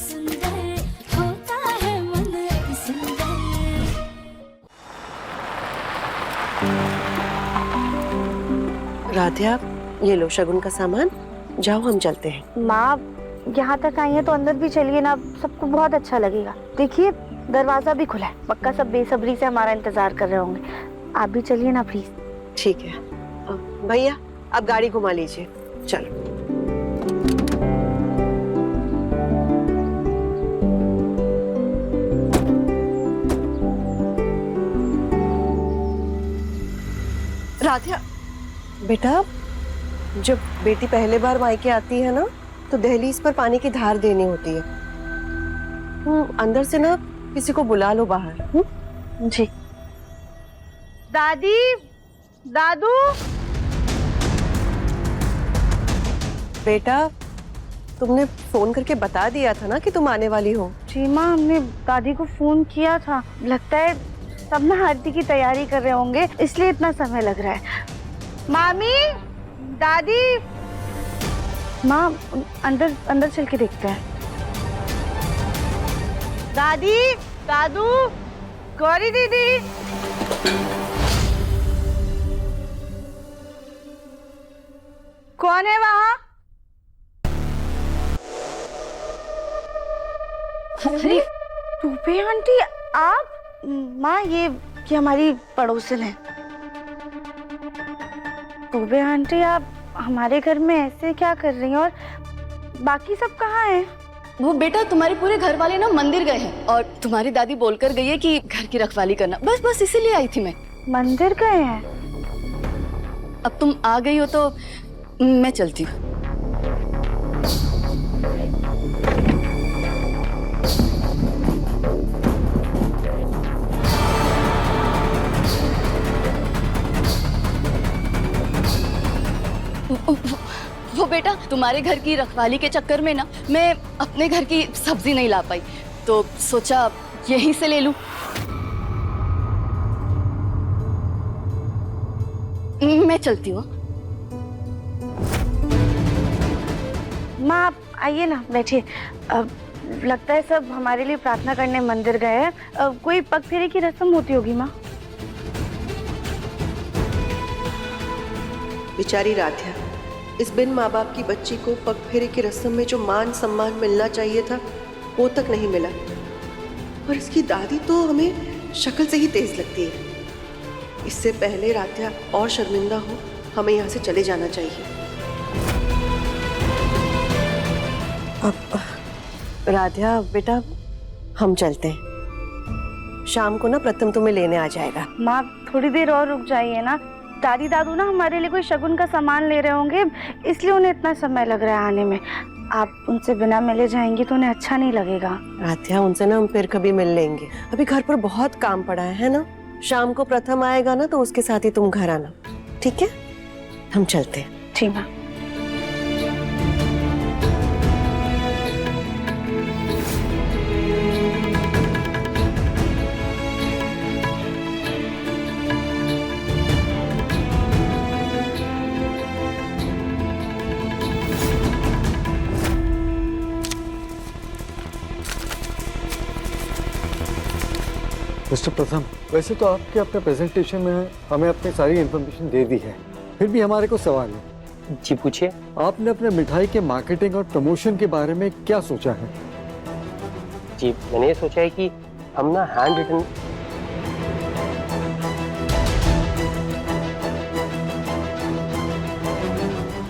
सुंदर होता है मन अति सुंदर। राधिया, ये लो शगुन का सामान, जाओ हम चलते हैं। माँ यहाँ तक आई है तो अंदर भी चलिए ना, सबको बहुत अच्छा लगेगा। देखिए दरवाजा भी खुला है, पक्का सब बेसब्री से हमारा इंतजार कर रहे होंगे। आप भी चलिए ना प्लीज। ठीक है भैया, आप गाड़ी घुमा लीजिए, चलो। राधिया बेटा, जब बेटी पहले बार मायके आती है ना, तो दहलीज पर पानी की धार देनी होती है। अंदर से ना किसी को बुला लो बाहर। जी। दादी, दादू। बेटा, तुमने फोन करके बता दिया था ना कि तुम आने वाली हो। जी माँ, हमने दादी को फोन किया था। लगता है सब ना आरती की तैयारी कर रहे होंगे, इसलिए इतना समय लग रहा है। मामी, दादी। माँ अंदर अंदर चल के देखते हैं। दादी, दादू, गौरी दीदी। कौन है वहाँ? अरे टूपे आंटी, आप? माँ ये हमारी पड़ोसन है। टूपे आंटी, आप हमारे घर में ऐसे क्या कर रही हैं? और बाकी सब कहाँ हैं? वो बेटा, तुम्हारे पूरे घर वाले ना मंदिर गए हैं और तुम्हारी दादी बोलकर गई है कि घर की रखवाली करना। बस इसीलिए आई थी मैं। मंदिर गए हैं? अब तुम आ गई हो तो मैं चलती हूँ। वो बेटा, तुम्हारे घर की रखवाली के चक्कर में ना मैं अपने घर की सब्जी नहीं ला पाई, तो सोचा यहीं से ले लूं। मैं चलती हूँ। माँ आप आइए ना, बैठिए। लगता है सब हमारे लिए प्रार्थना करने मंदिर गए हैं। कोई पग फेरे की रस्म होती होगी माँ। बेचारी राधिया, इस बिन माँ बाप की बच्ची को पग फेरे की रस्म में जो मान सम्मान मिलना चाहिए था, वो तक नहीं मिला। और इसकी दादी तो हमें शक्ल से ही तेज लगती है। इससे पहले राधिया और शर्मिंदा हो, हमें यहाँ से चले जाना चाहिए। अब राधिया बेटा, हम चलते हैं। शाम को ना प्रथम तुम्हें लेने आ जाएगा। माँ थोड़ी देर और रुक जाइए ना। दादी दादू ना हमारे लिए कोई शगुन का सामान ले रहे होंगे, इसलिए उन्हें इतना समय लग रहा है आने में। आप उनसे बिना मिले जाएंगी तो उन्हें अच्छा नहीं लगेगा। राधिया, उनसे ना हम फिर कभी मिल लेंगे। अभी घर पर बहुत काम पड़ा है ना। शाम को प्रथम आएगा ना, तो उसके साथ ही तुम घर आना, ठीक है? हम चलते हैं। ठीक है। मिस्टर प्रथम, वैसे तो आपके अपने प्रेजेंटेशन में हमें अपनी सारी इंफॉर्मेशन दे दी है, फिर भी हमारे को सवाल है। जी पूछिए। आपने अपने मिठाई के मार्केटिंग और प्रमोशन के बारे में क्या सोचा है? जी मैंने ये सोचा है कि हम ना हैंड रिटन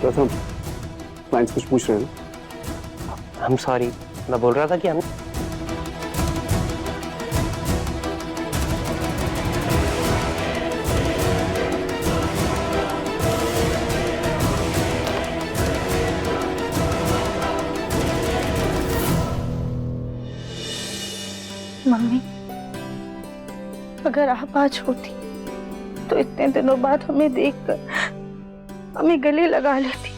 प्रथम, क्लाइंट्स कुछ पूछ रहे हैं। हम सॉरी, मैं बोल रहा था कि हम मम्मी, अगर आप आज होती तो इतने दिनों बाद हमें देखकर हमें गले लगा लेती,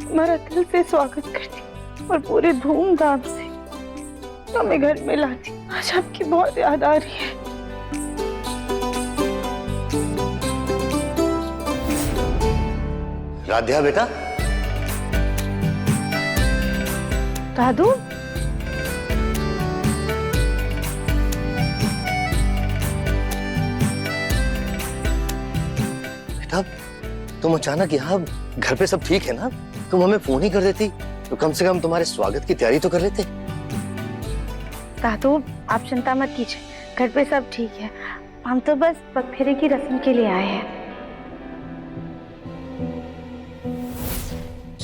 हमारा दिल से स्वागत करती और पूरे धूमधाम से हमें घर में लाती। आज आपकी बहुत याद आ रही है। राधिया बेटा। दादू, तुम अचानक यहाँ घर पे सब ठीक है ना? तुम हमें फोन ही कर देती तो कम से कम तुम्हारे स्वागत की तैयारी तो कर लेते। दादू आप चिंता मत कीजिए, घर पे सब ठीक है। हम तो बस पगफेरे की रस्म के लिए आए हैं।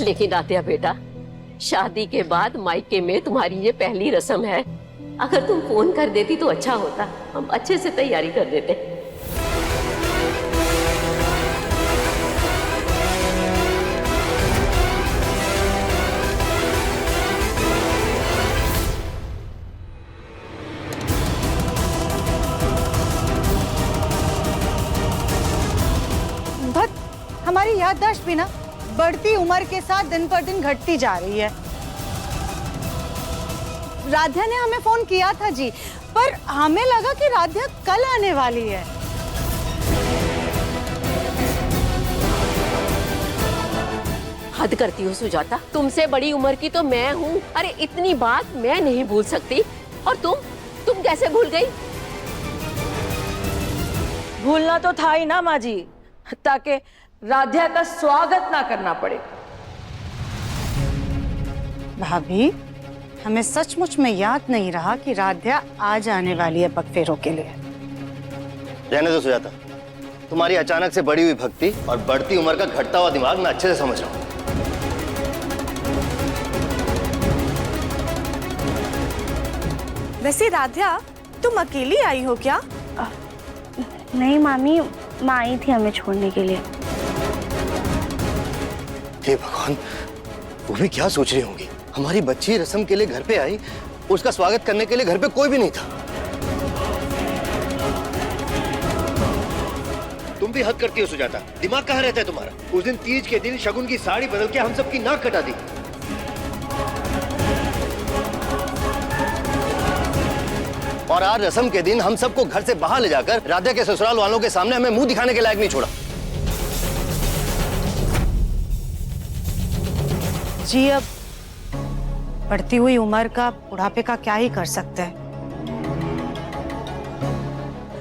लेकिन आत्या बेटा, शादी के बाद मायके में तुम्हारी ये पहली रस्म है। अगर तुम फोन कर देती तो अच्छा होता, हम अच्छे से तैयारी कर देते। हमारी याददाश्त भी ना बढ़ती उम्र के साथ दिन पर दिन घटती जा रही है। राध्या ने हमें फोन किया था जी, पर हमें लगा कि राध्या कल आने वाली है। हद करती हो सुजाता, तुमसे बड़ी उम्र की तो मैं हूँ। अरे इतनी बात मैं नहीं भूल सकती, और तुम कैसे भूल गई? भूलना तो था ही ना माँ जी, ताकि राध्या का स्वागत ना करना पड़े। भाभी, हमें सचमुच में याद नहीं रहा कि राध्या आज आने वाली है पगफेरों के लिए। रहने दो सुजाता, तुम्हारी अचानक से बढ़ी हुई भक्ति और बढ़ती उम्र का घटता हुआ दिमाग मैं अच्छे से समझ रहा हूँ। वैसे राध्या, तुम अकेली आई हो क्या? नहीं मामी, माँ आई थी हमें छोड़ने के लिए। हे भगवान, वो भी क्या सोच रही होंगी? हमारी बच्ची रस्म के लिए घर पे आई, उसका स्वागत करने के लिए घर पे कोई भी नहीं था। तुम भी हद करती हो सुजाता, दिमाग कहाँ रहता है तुम्हारा? उस दिन तीज के दिन शगुन की साड़ी बदल के हम सबकी नाक कटा दी। और आज रस्म के दिन हम सबको घर से बाहर ले जाकर राध्या के ससुराल वालों के सामने हमें मुंह दिखाने के लायक नहीं छोड़ा। जी, अब बढ़ती हुई उम्र का बुढ़ापे का क्या ही कर सकते हैं।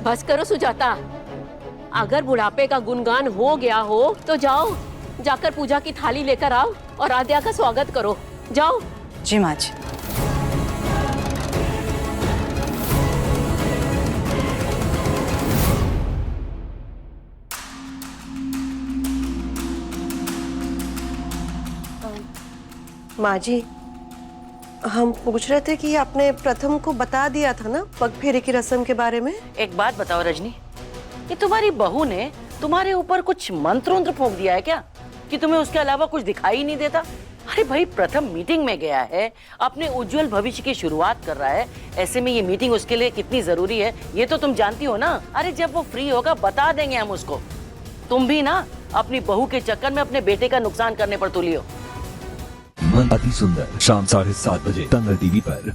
बस करो सुजाता, अगर बुढ़ापे का गुणगान हो गया हो तो जाओ, जाकर पूजा की थाली लेकर आओ और राध्या का स्वागत करो। जाओ। जी माँ जी। माँ जी, हम पूछ रहे थे कि आपने प्रथम को बता दिया था ना पगफेरे की रस्म के बारे में? एक बात बताओ रजनी, ये तुम्हारी बहू ने तुम्हारे ऊपर कुछ मंत्र वंत्र फूंक दिया है क्या, कि तुम्हें उसके अलावा कुछ दिखाई ही नहीं देता? अरे भाई, प्रथम मीटिंग में गया है, अपने उज्जवल भविष्य की शुरुआत कर रहा है, ऐसे में ये मीटिंग उसके लिए कितनी जरूरी है ये तो तुम जानती हो ना। अरे जब वो फ्री होगा बता देंगे हम उसको। तुम भी ना अपनी बहू के चक्कर में अपने बेटे का नुकसान करने पर तुली हो। मन अति सुंदर, शाम 7:30 बजे तंग टीवी पर।